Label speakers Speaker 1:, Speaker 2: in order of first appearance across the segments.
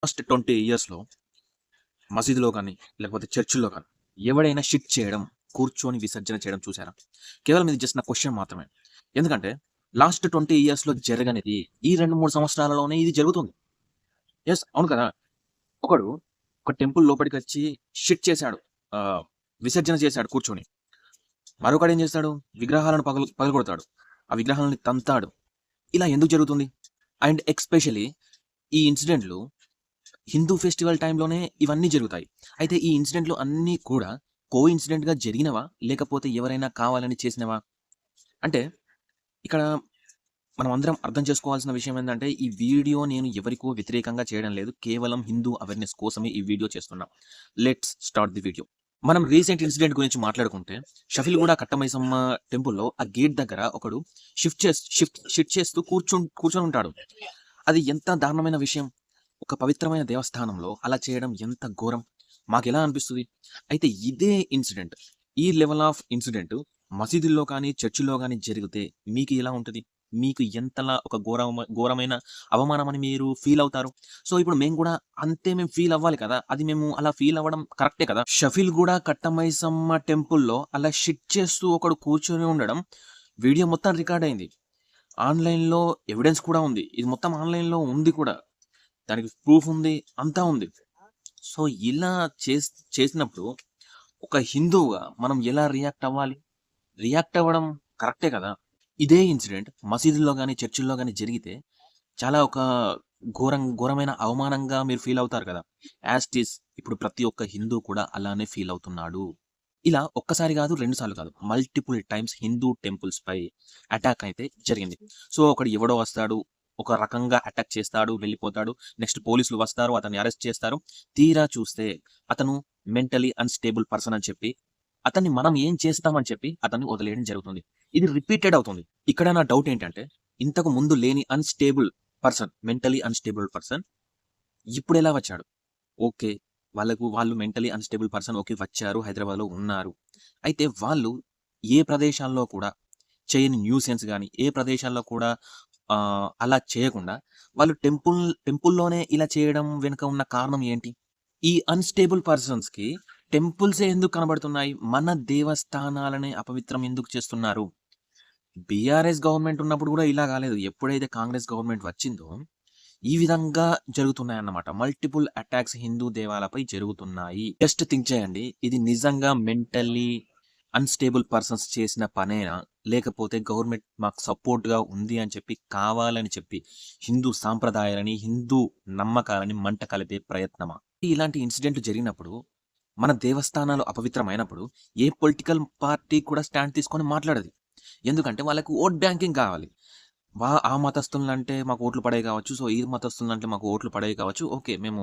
Speaker 1: Last 20 ఇయర్స్‌లో మసీదులో గాని, లేకపోతే చర్చిల్లో గాని ఎవడైనా షిట్ చేయడం, కూర్చొని విసర్జన చేయడం చూసారా? కేవలం ఇది జస్ట్ నా క్వెషన్ మాత్రమే. ఎందుకంటే లాస్ట్ 20 ఇయర్స్‌లో జరగనిది ఈ 2, 3 సంవత్సరాలలోనే ఇది జరుగుతుంది. యెస్. అవును కదా! ఒకడు ఒక టెంపుల్ లోపటికొచ్చి షిట్ చేశాడు. ఆహ్, విసర్జన చేశాడు కూర్చొని. మరొకడేం చేస్తాడు? విగ్రహాలను పగలగొడతాడు. ఆ విగ్రహాలని తంతాడు. ఇలా ఎందుకు జరుగుతుంది? అండ్ ఎస్పెషల్లీ ఈ ఇన్సిడెంట్‌లు హిందూ ఫెస్టివల్ టైంలోనే ఇవన్నీ జరుగుతాయి. అయితే ఈ ఇన్సిడెంట్‌లు అన్నీ కూడా కోఇన్సిడెంట్‌గా జరిగినవా? లేకపోతే ఎవరైనా కావాలని చేసినవా? అంటే ఇక్కడ మనమందరం అర్థం చేసుకోవాల్సిన విషయం ఏందంటే, ఈ వీడియో నేను ఎవరికో వ్యతిరేకంగా చేయడం లేదు. కేవలం హిందూ అవేర్‌నెస్ కోసమే ఈ వీడియో చేస్తున్నా. Let's start the video. మనం రీసెంట్ ఇన్సిడెంట్ గురించి మాట్లాడుకుంటే, షఫీల్‌గూడ కట్టమైసమ్మ టెంపుల్‌లో ఆ గేట్ దగ్గర ఒకడు షిట్ చేస్తూ కూర్చొనుంటాడు. అది ఎంత దారుణమైన విషయం. ఒక పవిత్రమైన దేవస్థానంలో అలా చేయడం ఎంత ఘోరం. మాకెలా అనిపిస్తది? అయితే ఇదే ఇన్సిడెంట్, ఈ లెవెల్ ఆఫ్ ఇన్సిడెంట్ మసీదుల్లో కానీ, చర్చిల్లో గాని జరిగితే మీకు ఎలా ఉంటది? మీకు ఎంతలా ఒక ఘోరమైన అవమానమని మీరు ఫీల్ అవుతారు? సో, ఇప్పుడు మేము గూడా అంతే మేము ఫీల్ అవ్వాలి కదా! అది మేము అలా ఫీల్ అవ్వడం కరెక్టే కదా! షఫీల్‌గూడ కట్టమైసమ్మ టెంపుల్‌లో అలా షిట్ చేస్తూ ఒకడు కూర్చొని ఉండడం వీడియో మొత్తం రికార్డ్ అయింది. ఆన్‌లైన్‌లో ఎవిడెన్స్ కూడా ఉంది. ఇది మొత్తం ఆన్‌లైన్‌లో ఉంది కూడా. దానికి ప్రూఫ్ ఉంది. అంతా ఉంది. సో, ఇలా చేసినప్పుడు ఒక హిందువుగా మనం ఎలా రియాక్ట్ అవ్వాలి? రియాక్ట్ అవ్వడం కరెక్టే కదా! ఇదే ఇన్సిడెంట్ మసీదుల్లో గాని, చర్చిల్లో గాని జరిగితే చాలా ఒక ఘోరమైన అవమానంగా మీరు ఫీల్ అవుతారు కదా! యాజ్ ఇట్ ఈజ్ ఇప్పుడు ప్రతి ఒక్క హిందూ కూడా అలానే ఫీల్ అవుతున్నాడు. ఇలా ఒక్కసారి కాదు, 2 సార్లు కాదు. మల్టిపుల్ టైమ్స్ హిందూ టెంపుల్స్‌పై అటాక్ అయితే జరిగింది. సో, ఒకడు ఎవడో వస్తాడు. ఒక రకంగా అటాక్ చేస్తాడు, వెళ్ళిపోతాడు. నెక్స్ట్ పోలీసులు వస్తారు, అతన్ని అరెస్ట్ చేస్తారు. తీరా చూస్తే అతను మెంటల్లీ అన్‌స్టేబుల్ పర్సన్ అని చెప్పి, అతన్ని మనం ఏం చేస్తామని చెప్పి అతన్ని వదిలేయడం జరుగుతుంది. ఇది రిపీటెడ్ అవుతుంది. ఇక్కడ నా డౌట్ ఏంటంటే, ఇంతకు ముందు లేని unstable person, mentally unstable person ఇప్పుడెలా వచ్చాడు? ఓకే. వాళ్ళు మెంటల్లీ అన్‌స్టేబుల్ పర్సన్ ఓకే. వచ్చారు. హైదరాబాద్‌లో ఉన్నారు. అయితే వాళ్ళు ఏ ప్రదేశాల్లో కూడా చేయని న్యూసెన్స్ గాని, ఏ ప్రదేశాల్లో కూడా అలా చేయకుండా వాళ్ళు టెంపుల్‌లోనే ఇలా చేయడం వెనుక ఉన్న కారణం ఏంటి? ఈ అన్‌స్టేబుల్ పర్సన్స్‌కి టెంపుల్సే ఎందుకు కనబడుతున్నాయి? మన దేవస్థానాలనే అపవిత్రం ఎందుకు చేస్తున్నారు? బీఆర్ఎస్ గవర్నమెంట్ ఉన్నప్పుడు గూడా ఇలా గాలేదు. ఎప్పుడైతే కాంగ్రెస్ గవర్నమెంట్ వచ్చిందో ఈ విధంగా జరుగుతున్నాయన్నమాట. మల్టిపుల్ అటాక్స్ హిందూ దేవాలయపై జరుగుతున్నాయి. జస్ట్ థింక్ చేయండి. ఇది నిజంగా మెంటల్లీ అన్‌స్టేబుల్ పర్సన్స్ చేసిన పనేనా? లేకపోతే గవర్నమెంట్ మాకు సపోర్ట్‌గా ఉంది అని చెప్పి, కావాలని చెప్పి హిందూ సాంప్రదాయాలని, హిందూ నమ్మకాలని మంట కలిపే ప్రయత్నమా? ఇలాంటి ఇన్సిడెంట్లు జరిగినప్పుడు, మన దేవస్థానాలు అపవిత్రమైనప్పుడు ఏ పొలిటికల్ పార్టీ కూడా స్టాండ్ తీసుకొని మాట్లాడదు. ఎందుకంటే వాళ్ళకి ఓట్ బ్యాంకింగ్ కావాలి. ఆ మతస్థులంటే మాకు ఓట్లు పడేవి కావచ్చు. సో, ఈ మతస్థులంటే మాకు ఓట్లు పడేవి కావచ్చు. ఓకే. మేము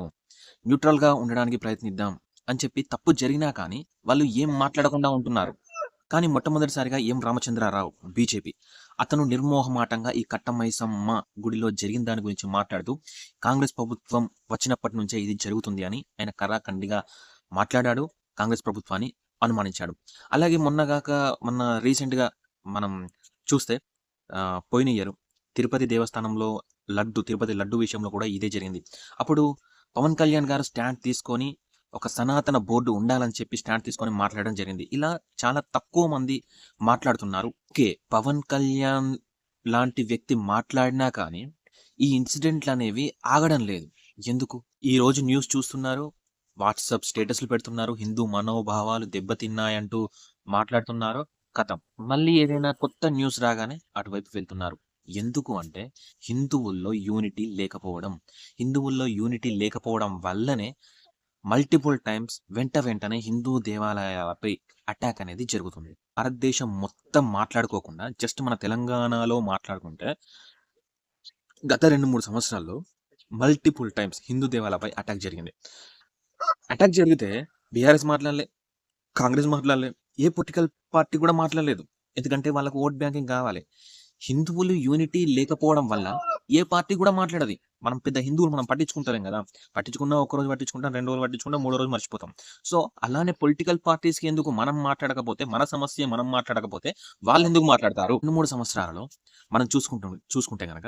Speaker 1: న్యూట్రల్‌గా ఉండడానికి ప్రయత్నిద్దాం అని చెప్పి తప్పు జరిగినా కానీ వాళ్ళు ఏం మాట్లాడకుండా ఉంటున్నారు. కానీ మొట్టమొదటిసారిగా రామచంద్రారావు బీజేపీ అతను నిర్మోహమాటంగా ఈ కట్టమైసమ్మ గుడిలో జరిగిన దాని గురించి మాట్లాడుతూ, కాంగ్రెస్ ప్రభుత్వం వచ్చినప్పటి నుంచే ఇది జరుగుతుంది అని ఆయన కరాఖండిగా మాట్లాడాడు. కాంగ్రెస్ ప్రభుత్వాన్ని అనుమానించాడు. అలాగే మొన్న రీసెంట్‌గా మనం చూస్తే పోయిన ఇయర్ తిరుపతి దేవస్థానంలో తిరుపతి లడ్డు విషయంలో కూడా ఇదే జరిగింది. అప్పుడు పవన్ కళ్యాణ్ గారు స్టాండ్ తీసుకొని ఒక సనాతన బోర్డు ఉండాలని చెప్పి స్టాండ్ తీసుకొని మాట్లాడడం జరిగింది. ఇలా చాలా తక్కువ మంది మాట్లాడుతున్నారు. ఓకే. పవన్ కళ్యాణ్ లాంటి వ్యక్తి మాట్లాడినా కానీ ఈ ఇన్సిడెంట్‌లనేవి ఆగడం లేదు. ఎందుకు? ఈరోజు న్యూస్ చూస్తున్నారు. వాట్సాప్ స్టేటస్‌లు పెడుతున్నారు. హిందూ మనోభావాలు దెబ్బతిన్నాయంటూ మాట్లాడుతున్నారు. ఖతం. మళ్ళీ ఏదైనా కొత్త న్యూస్ రాగానే అటువైపు వెళ్తున్నారు. ఎందుకు అంటే హిందువుల్లో యూనిటీ లేకపోవడం. హిందువుల్లో యూనిటీ లేకపోవడం వల్లనే మల్టిపుల్ టైమ్స్ వెంటనే హిందూ దేవాలయాలపై అటాక్ అనేది జరుగుతుంది. భారతదేశం మొత్తం మాట్లాడుకోకుండా జస్ట్ మన తెలంగాణలో మాట్లాడుకుంటే గత 2, 3 సంవత్సరాల్లో మల్టిపుల్ టైమ్స్ హిందూ దేవాలయాలపై అటాక్ జరిగింది. అటాక్ జరిగితే బీఆర్ఎస్ మాట్లాడలే, కాంగ్రెస్ మాట్లాడలే, ఏ పొలిటికల్ పార్టీ కూడా మాట్లాడలేదు. ఎందుకంటే వాళ్ళకి ఓట్ బ్యాంకింగ్ కావాలి. హిందువులు యూనిటీ లేకపోవడం వల్ల ఏ పార్టీ కూడా మాట్లాడది. మనం పెద్ద హిందువులు మనం పట్టించుకుంటలేం కదా! పట్టించుకున్నా ఒక్కరోజు పట్టించుకుంటాం, 2 రోజులు పట్టించుకుంటాం, మూడో రోజు మర్చిపోతాం. సో, అలానే పొలిటికల్ పార్టీస్‌కి ఎందుకు మనం మాట్లాడకపోతే, మన సమస్య మనం మాట్లాడకపోతే వాళ్ళెందుకు మాట్లాడతారు? 2, 3 సంవత్సరాలలో మనం చూసుకుంటే గనక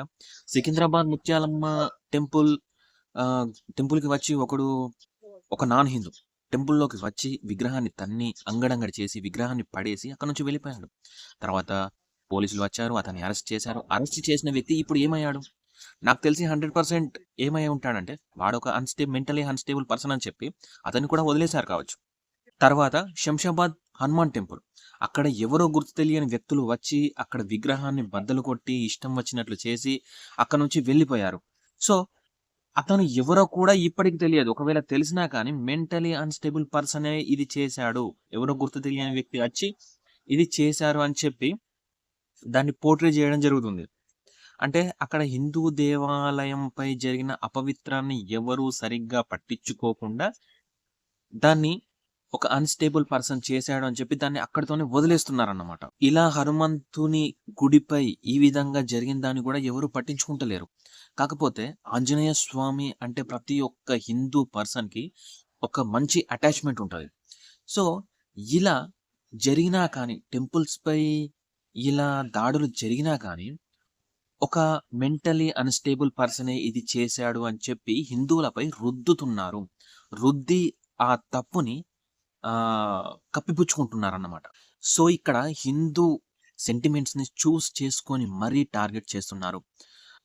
Speaker 1: సికింద్రాబాద్ ముత్యాలమ్మ టెంపుల్ ఆహ్, టెంపుల్‌కి వచ్చి ఒక నాన్ హిందూ టెంపుల్‌లోకి వచ్చి విగ్రహాన్ని తన్ని, అంగడంగడి చేసి, విగ్రహాన్ని పడేసి అక్కడి నుంచి వెళ్ళిపోయాడు. తర్వాత పోలీసులు వచ్చారు. అతన్ని అరెస్ట్ చేశారు. అరెస్ట్ చేసిన వ్యక్తి ఇప్పుడు ఏమయ్యాడు? నాకు తెలిసి 100% ఏమై ఉంటాడంటే, వాడొక మెంటల్లీ అన్‌స్టేబుల్ పర్సన్ అని చెప్పి అతన్ని కూడా వదిలేసారు కావచ్చు. తర్వాత శంషాబాద్ హనుమాన్ టెంపుల్. అక్కడ ఎవరో గుర్తు తెలియని వ్యక్తులు వచ్చి, అక్కడ విగ్రహాన్ని బద్దలు కొట్టి, ఇష్టం వచ్చినట్లు చేసి, అక్కడి నుంచి వెళ్ళిపోయారు. సో, అతను ఎవరో కూడా ఇప్పటికి తెలియదు. ఒకవేళ తెలిసినా కానీ మెంటల్లీ అన్‌స్టేబుల్ పర్సనే ఇది చేశాడు. ఎవరో గుర్తు తెలియని వ్యక్తి వచ్చి ఇది చేశారు అని చెప్పి దాన్ని పోర్ట్రే చేయడం జరుగుతుంది. అంటే అక్కడ హిందూ దేవాలయంపై జరిగిన అపవిత్రాన్ని ఎవరు సరిగ్గా పట్టించుకోకుండా దాన్ని ఒక అన్‌స్టేబుల్ పర్సన్ చేశాడు అని చెప్పి దాన్ని అక్కడితోనే వదిలేస్తున్నారన్నమాట. ఇలా హనుమంతుని గుడిపై ఈ విధంగా జరిగిన దాన్ని కూడా ఎవరు పట్టించుకుంటలేరు. కాకపోతే ఆంజనేయ స్వామి అంటే ప్రతి ఒక్క హిందూ పర్సన్‌కి ఒక మంచి అటాచ్‌మెంట్ ఉంటది. సో, ఇలా జరిగినా కానీ టెంపుల్స్‌పై ఇలా దాడులు జరిగినా కానీ ఒక మెంటల్లీ అన్‌స్టేబుల్ పర్సనే ఇది చేశాడు అని చెప్పి హిందువులపై రుద్దుతున్నారు. రుద్ది ఆ తప్పుని కప్పిపుచ్చుకుంటున్నారన్నమాట. సో, ఇక్కడ హిందూ సెంటిమెంట్స్‌ని చేసుకొని మరీ టార్గెట్ చేస్తున్నారు.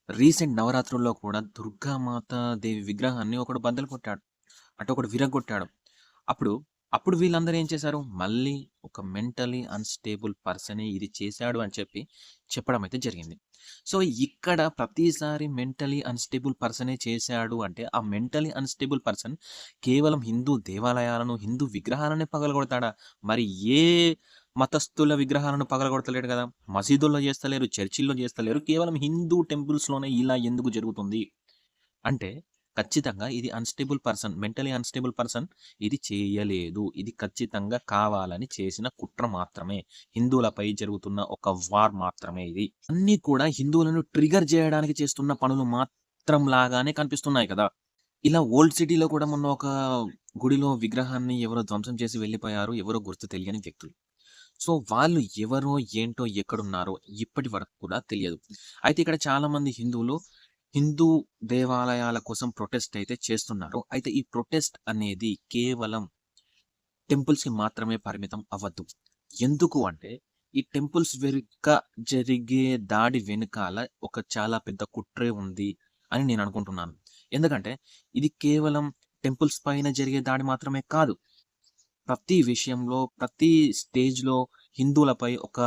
Speaker 1: రీసెంట్ నవరాత్రుల్లో కూడా దుర్గామాత దేవి విగ్రహాన్ని ఒకడు బద్దలు కొట్టాడు. అంటే ఒకడు విరగ్గొట్టాడు. అప్పుడు, అప్పుడు వీళ్ళందరూ ఏం చేశారు? మళ్ళీ ఒక మెంటల్లీ అన్‌స్టేబుల్ పర్సనే ఇది చేశాడు అని చెప్పి చెప్పడం అయితే జరిగింది. సో, ఇక్కడ ప్రతిసారి మెంటల్లీ అన్‌స్టేబుల్ పర్సనే చేశాడు అంటే, ఆ మెంటల్లీ అన్‌స్టేబుల్ పర్సన్ కేవలం హిందూ దేవాలయాలను, హిందూ విగ్రహాలనే పగలగొడతాడా? మరి ఏ మతస్థుల విగ్రహాలను పగలగొడతలేడు గదా! మసీదుల్లో చేస్తలేరు, చర్చిల్లో చేస్తలేరు. కేవలం హిందూ టెంపుల్స్‌లోనే ఇలా ఎందుకు జరుగుతుంది? అంటే ఖచ్చితంగా ఇది unstable person, mentally unstable person ఇది చేయలేదు. ఇది ఖచ్చితంగా కావాలని చేసిన కుట్ర మాత్రమే. హిందువులపై జరుగుతున్న ఒక వార్ మాత్రమే ఇది. అన్నీ కూడా హిందువులను ట్రిగ్గర్ చేయడానికి చేస్తున్న పనులు మాత్రం లాగానే కనిపిస్తున్నాయి కదా! ఇలా ఓల్డ్ సిటీలో కూడా మొన్న ఒక గుడిలో విగ్రహాన్ని ఎవరో ధ్వంసం చేసి వెళ్ళిపోయారు. ఎవరో గుర్తు తెలియని వ్యక్తులు. సో, వాళ్ళు ఎవరో, ఏంటో, ఎక్కడున్నారో ఇప్పటి వరకు కూడా తెలియదు. అయితే ఇక్కడ చాలామంది హిందువులు హిందూ దేవాలయాల కోసం ప్రొటెస్ట్ అయితే చేస్తున్నారు. అయితే ఈ ప్రొటెస్ట్ అనేది కేవలం టెంపుల్స్‌కి మాత్రమే పరిమితం అవ్వద్దు. ఎందుకు అంటే ఈ టెంపుల్స్ వెనుక జరిగే దాడి వెనకాల ఒక చాలా పెద్ద కుట్రే ఉంది అని నేను అనుకుంటున్నాను. ఎందుకంటే ఇది కేవలం టెంపుల్స్ పైన జరిగే దాడి మాత్రమే కాదు. ప్రతి విషయంలో, ప్రతి స్టేజ్‌లో హిందువులపై ఒక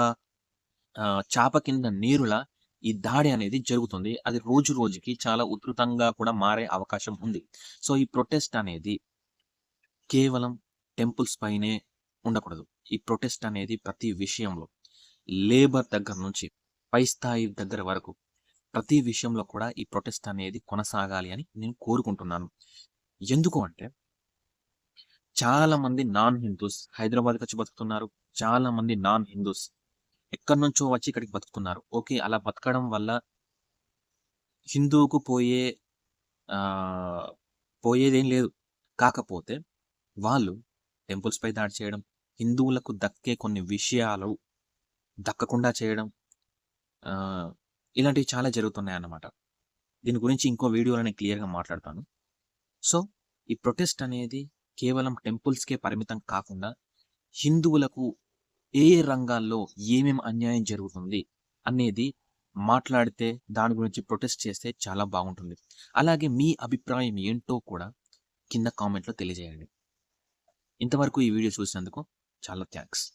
Speaker 1: చాప కింద నీరులా ఈ దాడి అనేది జరుగుతుంది. అది రోజు రోజుకి చాలా ఉధృతంగా కూడా మారే అవకాశం ఉంది. సో, ఈ ప్రొటెస్ట్ అనేది కేవలం టెంపుల్స్ పైనే ఉండకూడదు. ఈ ప్రొటెస్ట్ అనేది ప్రతి విషయంలో లేబర్ దగ్గర నుంచి పై స్థాయి దగ్గర వరకు ప్రతి విషయంలో కూడా ఈ ప్రొటెస్ట్ అనేది కొనసాగాలి అని నేను కోరుకుంటున్నాను. ఎందుకు అంటే చాలామంది నాన్ హిందూస్ హైదరాబాద్‌కొచ్చి బతుకుతున్నారు. చాలామంది నాన్ హిందూస్ ఎక్కడి నుంచో వచ్చి ఇక్కడికి బతుకుతున్నారు. ఓకే. అలా బతకడం వల్ల హిందువుకు ఆహ్, పోయేదేం లేదు. కాకపోతే వాళ్ళు టెంపుల్స్‌పై దాడి చేయడం, హిందువులకు దక్కే కొన్ని విషయాలు దక్కకుండా చేయడం ఆహ్, ఇలాంటివి చాలా జరుగుతున్నాయన్నమాట. దీని గురించి ఇంకో వీడియోలో నేను క్లియర్‌గా మాట్లాడతాను. సో, ఈ ప్రొటెస్ట్ అనేది కేవలం టెంపుల్స్‌కే పరిమితం కాకుండా హిందువులకు ఏ ఏ రంగాల్లో ఏమేమి అన్యాయం జరుగుతుంది అనేది మాట్లాడితే దాని గురించి ప్రొటెస్ట్ చేస్తే చాలా బాగుంటుంది. అలాగే మీ అభిప్రాయం ఏంటో కూడా కింద కామెంట్‌లో తెలియజేయండి. ఇంతవరకు ఈ వీడియో చూసినందుకు చాలా థాంక్స్.